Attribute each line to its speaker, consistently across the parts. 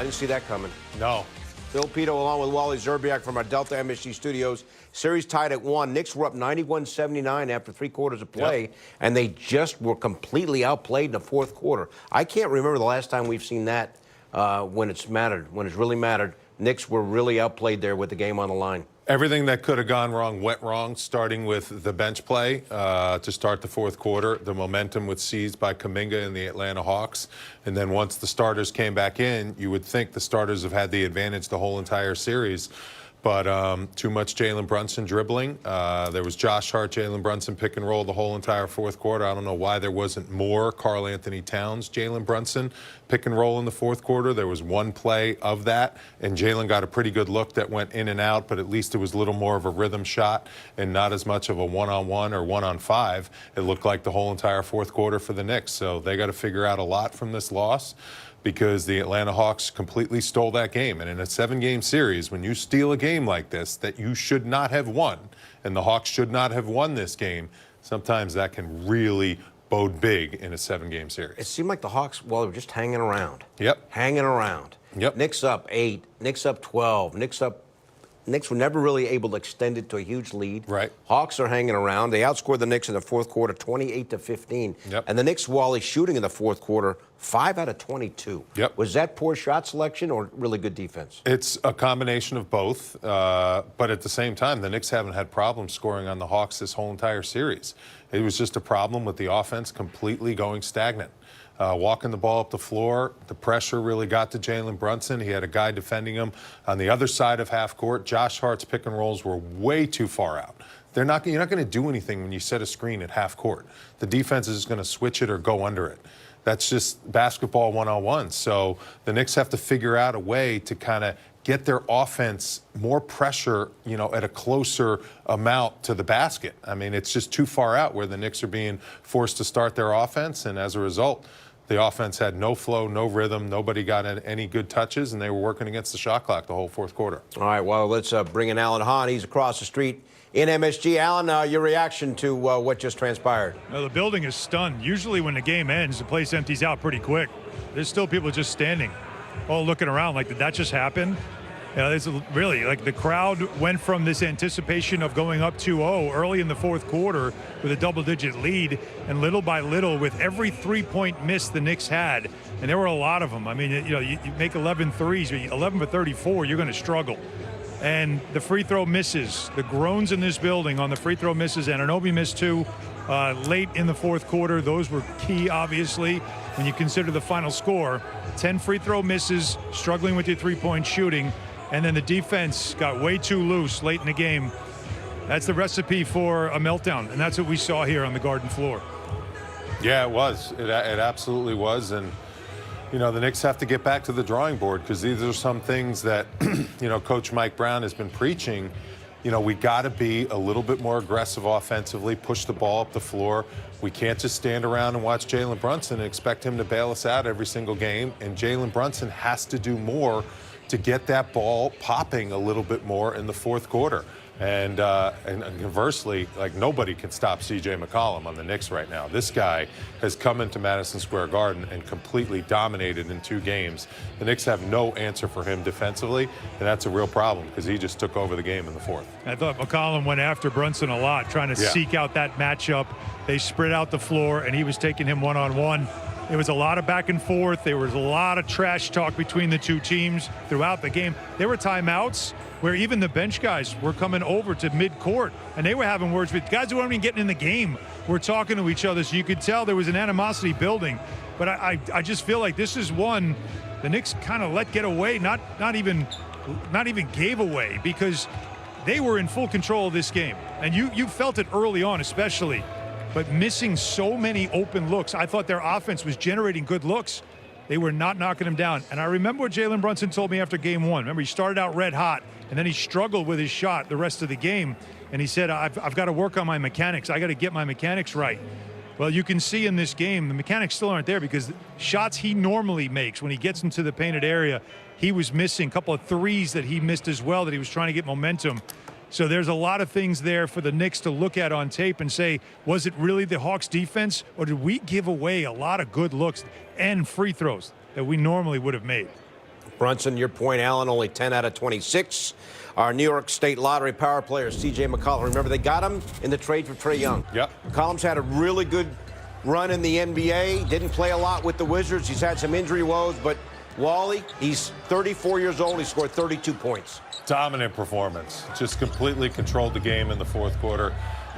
Speaker 1: I didn't see that coming.
Speaker 2: No.
Speaker 1: Phil Pito along with Wally Zerbiak from our Delta MSG studios. Series tied at 1. Knicks were up 91-79 after 3 quarters of play, and they just were completely outplayed in the fourth quarter. I can't remember the last time we've seen that when it's mattered, when it's really mattered. Knicks were really outplayed there with the game on the line.
Speaker 2: Everything that could have gone wrong went wrong, starting with the bench play to start the fourth quarter. The momentum was seized by Kuminga and the Atlanta Hawks. And then once the starters came back in, you would think the starters have had the advantage the whole entire series. But too much Jalen Brunson dribbling. There was Josh Hart, Jalen Brunson pick and roll the whole entire fourth quarter. I don't know why there wasn't more Karl Anthony Towns, Jalen Brunson pick and roll in the fourth quarter. There was one play of that, and Jalen got a pretty good look that went in and out, but at least it was a little more of a rhythm shot and not as much of a one-on-one or one-on-five. It looked like the whole entire fourth quarter for the Knicks. So they got to figure out a lot from this loss, because the Atlanta Hawks completely stole that game. And in a 7-game series, when you steal a game like this that you should not have won, and the Hawks should not have won this game, sometimes that can really bode big in a 7-game series.
Speaker 1: It seemed like the Hawks, well, they were just hanging around.
Speaker 2: Yep.
Speaker 1: Hanging around.
Speaker 2: Yep.
Speaker 1: Knicks up 8, Knicks up 12, Knicks were never really able to extend it to a huge lead.
Speaker 2: Right.
Speaker 1: Hawks are hanging around. They outscored the Knicks in the fourth quarter 28-15.
Speaker 2: Yep.
Speaker 1: And the Knicks, Wally, shooting in the fourth quarter 5 out of 22.
Speaker 2: Yep.
Speaker 1: Was that poor shot selection or really good defense?
Speaker 2: It's a combination of both, but at the same time, the Knicks haven't had problems scoring on the Hawks this whole entire series. It was just a problem with the offense completely going stagnant. Walking the ball up the floor, the pressure really got to Jalen Brunson. He had a guy defending him on the other side of half court. Josh Hart's pick and rolls were way too far out. You're not going to do anything when you set a screen at half court. The defense is going to switch it or go under it. That's just basketball 101. So the Knicks have to figure out a way to kind of get their offense more pressure, at a closer amount to the basket. I mean, it's just too far out where the Knicks are being forced to start their offense, and as a result, the offense had no flow, no rhythm. Nobody got any good touches, and they were working against the shot clock the whole fourth quarter.
Speaker 1: All right, well, let's bring in Alan Hahn. He's across the street in MSG. Alan, your reaction to what just transpired?
Speaker 3: Well, the building is stunned. Usually when the game ends, the place empties out pretty quick. There's still people just standing, all looking around like, did that just happen? It's really like the crowd went from this anticipation of going up 2-0 early in the fourth quarter with a double-digit lead, and little by little, with every three-point miss the Knicks had, and there were a lot of them. I mean, you make 11 threes, 11 for 34, you're going to struggle. And the free throw misses, the groans in this building on the free throw misses. Anunoby missed 2 late in the fourth quarter. Those were key, obviously, when you consider the final score. 10 free throw misses, struggling with your three-point shooting. And then the defense got way too loose late in the game. That's the recipe for a meltdown, and that's what we saw here on the Garden floor.
Speaker 2: Yeah, it was. It absolutely was. And, the Knicks have to get back to the drawing board, because these are some things that, Coach Mike Brown has been preaching. We got to be a little bit more aggressive offensively, push the ball up the floor. We can't just stand around and watch Jalen Brunson and expect him to bail us out every single game. And Jalen Brunson has to do more to get that ball popping a little bit more in the fourth quarter. And conversely, like, nobody can stop C.J. McCollum on the Knicks right now. This guy has come into Madison Square Garden and completely dominated in 2 games. The Knicks have no answer for him defensively, and that's a real problem, because he just took over the game in the fourth.
Speaker 3: I thought McCollum went after Brunson a lot, trying to seek out that matchup. They spread out the floor, and he was taking him one-on-one. It was a lot of back and forth. There was a lot of trash talk between the two teams throughout the game. There were timeouts where even the bench guys were coming over to mid-court, and they were having words with guys who weren't even getting in the game. Were talking to each other, so you could tell there was an animosity building. But I just feel like this is one the Knicks kind of let get away, not even gave away, because they were in full control of this game. And you felt it early on, especially. But missing so many open looks. I thought their offense was generating good looks. They were not knocking them down. And I remember what Jalen Brunson told me after game 1. Remember, he started out red hot, and then he struggled with his shot the rest of the game. And he said, I've got to work on my mechanics. I got to get my mechanics right. Well, you can see in this game, the mechanics still aren't there, because shots he normally makes when he gets into the painted area, he was missing. A couple of threes that he missed as well, that he was trying to get momentum. So there's a lot of things there for the Knicks to look at on tape and say, was it really the Hawks defense, or did we give away a lot of good looks and free throws that we normally would have made?
Speaker 1: Brunson, your point, Allen, only 10 out of 26. Our New York State Lottery power player, C.J. McCollum. Remember, they got him in the trade for Trae Young.
Speaker 2: Yep.
Speaker 1: McCollum's had a really good run in the NBA. Didn't play a lot with the Wizards. He's had some injury woes, but Wally, he's 34 years old. He scored 32 points.
Speaker 2: Dominant performance. Just completely controlled the game in the fourth quarter.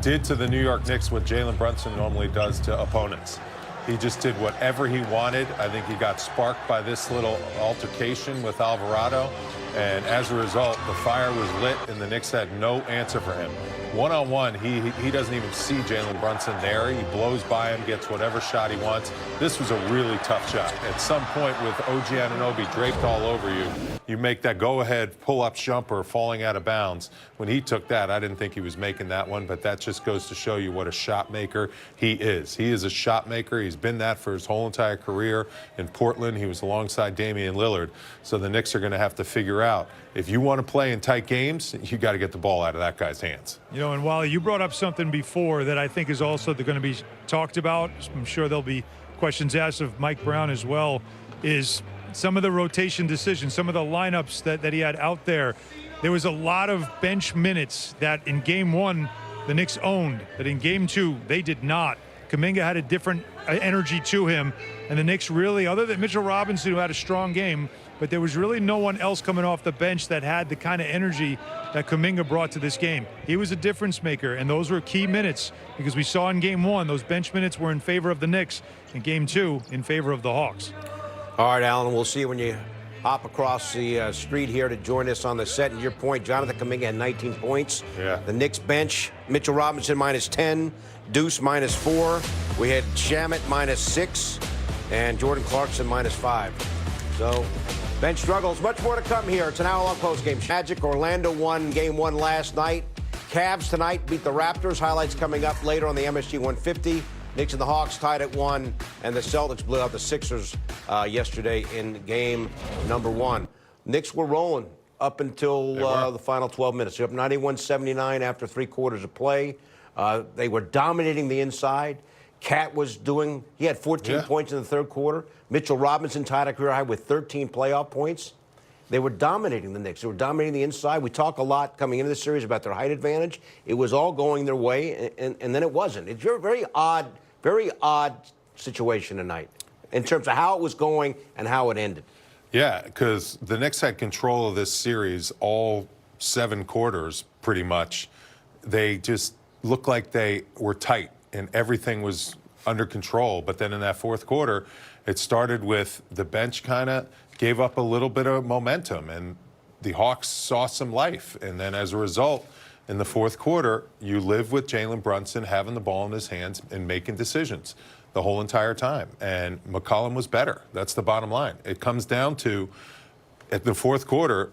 Speaker 2: Did to the New York Knicks what Jalen Brunson normally does to opponents. He just did whatever he wanted. I think he got sparked by this little altercation with Alvarado. And as a result, the fire was lit, and the Knicks had no answer for him. One-on-one, he doesn't even see Jalen Brunson there. He blows by him, gets whatever shot he wants. This was a really tough shot. At some point, with OG Anunoby draped all over you, you make that go-ahead pull-up jumper falling out of bounds. When he took that, I didn't think he was making that one, but that just goes to show you what a shot maker he is. He is a shot maker. He's been that for his whole entire career. In Portland, he was alongside Damian Lillard. So the Knicks are going to have to figure out, if you want to play in tight games, you got to get the ball out of that guy's hands.
Speaker 3: You know, and Wally, you brought up something before that I think is also going to be talked about. I'm sure there'll be questions asked of Mike Brown as well, is some of the rotation decisions, some of the lineups that he had out there. There was a lot of bench minutes that in game one, the Knicks owned, that in game two, they did not. Kuminga had a different energy to him, and the Knicks really, other than Mitchell Robinson, who had a strong game, but there was really no one else coming off the bench that had the kind of energy that Kuminga brought to this game. He was a difference maker, and those were key minutes because we saw in game one, those bench minutes were in favor of the Knicks, in game two, in favor of the Hawks.
Speaker 1: All right, Alan, we'll see you when you hop across the street here to join us on the set. And your point, Jonathan Kuminga had 19 points.
Speaker 2: Yeah.
Speaker 1: The Knicks bench, Mitchell Robinson minus 10, Deuce minus 4. We had Shamet minus 6, and Jordan Clarkson minus 5. So, bench struggles. Much more to come here. It's an hour-long postgame. Magic, Orlando won game one last night. Cavs tonight beat the Raptors. Highlights coming up later on the MSG 150. Knicks and the Hawks tied at 1, and the Celtics blew out the Sixers yesterday in game number 1. Knicks were rolling up until the final 12 minutes. They're up 91-79 after 3 quarters of play. They were dominating the inside. Cat was doing, he had 14 points in the third quarter. Mitchell Robinson tied a career high with 13 playoff points. They were dominating the Knicks. They were dominating the inside. We talk a lot coming into the series about their height advantage. It was all going their way, and then it wasn't. It's a very odd situation tonight in terms of how it was going and how it ended.
Speaker 2: Yeah, because the Knicks had control of this series all 7 quarters, pretty much. They just looked like they were tight, and everything was under control. But then in that fourth quarter, it started with the bench kind of gave up a little bit of momentum, and the Hawks saw some life. And then as a result, in the fourth quarter, you live with Jalen Brunson having the ball in his hands and making decisions the whole entire time. And McCollum was better. That's the bottom line. It comes down to, at the fourth quarter,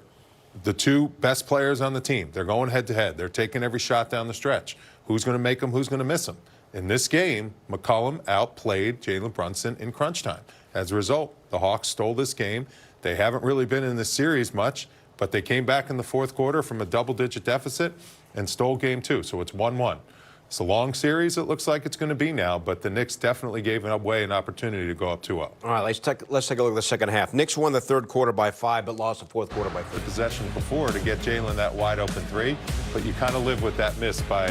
Speaker 2: the 2 best players on the team, they're going head-to-head. They're taking every shot down the stretch. Who's going to make them? Who's going to miss them? In this game, McCollum outplayed Jalen Brunson in crunch time. As a result, the Hawks stole this game. They haven't really been in this series much, but they came back in the fourth quarter from a double-digit deficit and stole game 2. So it's 1-1. It's a long series, it looks like it's going to be now, but the Knicks definitely gave away an opportunity to go up 2-0.
Speaker 1: All right, let's take a look at the second half. Knicks won the third quarter by 5, but lost the fourth quarter by 3.
Speaker 2: Possession before to get Jalen that wide-open 3, but you kind of live with that miss by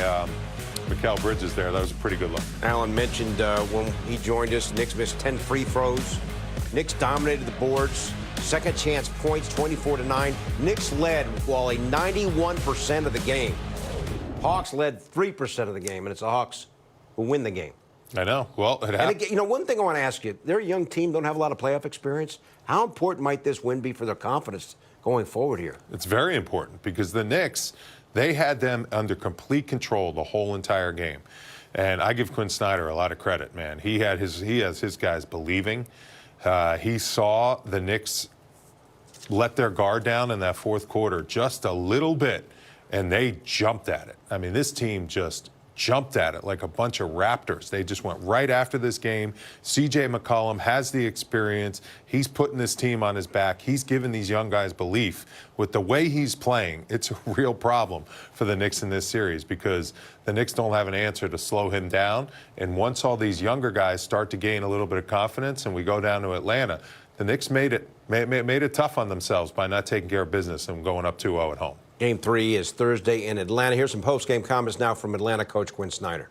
Speaker 2: Mikal Bridges there. That was a pretty good look.
Speaker 1: Alan mentioned when he joined us, Knicks missed 10 free throws. Knicks dominated the boards. Second chance points, 24-9. Knicks led, Wally, 91% of the game. Hawks led 3% of the game, and it's the Hawks who win the game.
Speaker 2: I know. Well, it happened.
Speaker 1: And again, you know, one thing I want to ask you, they're a young team, don't have a lot of playoff experience. How important might this win be for their confidence going forward here?
Speaker 2: It's very important because the Knicks, they had them under complete control the whole entire game. And I give Quinn Snyder a lot of credit, man. He has his guys believing. He saw the Knicks let their guard down in that fourth quarter just a little bit, and they jumped at it. I mean, this team just jumped at it like a bunch of raptors. They just went right after this game. C.J. McCollum has the experience. He's putting this team on his back. He's giving these young guys belief. With the way he's playing, it's a real problem for the Knicks in this series because the Knicks don't have an answer to slow him down. And once all these younger guys start to gain a little bit of confidence and we go down to Atlanta, the Knicks made it Made it tough on themselves by not taking care of business and going up 2-0 at home.
Speaker 1: Game 3 is Thursday in Atlanta. Here's some post-game comments now from Atlanta coach Quinn Snyder.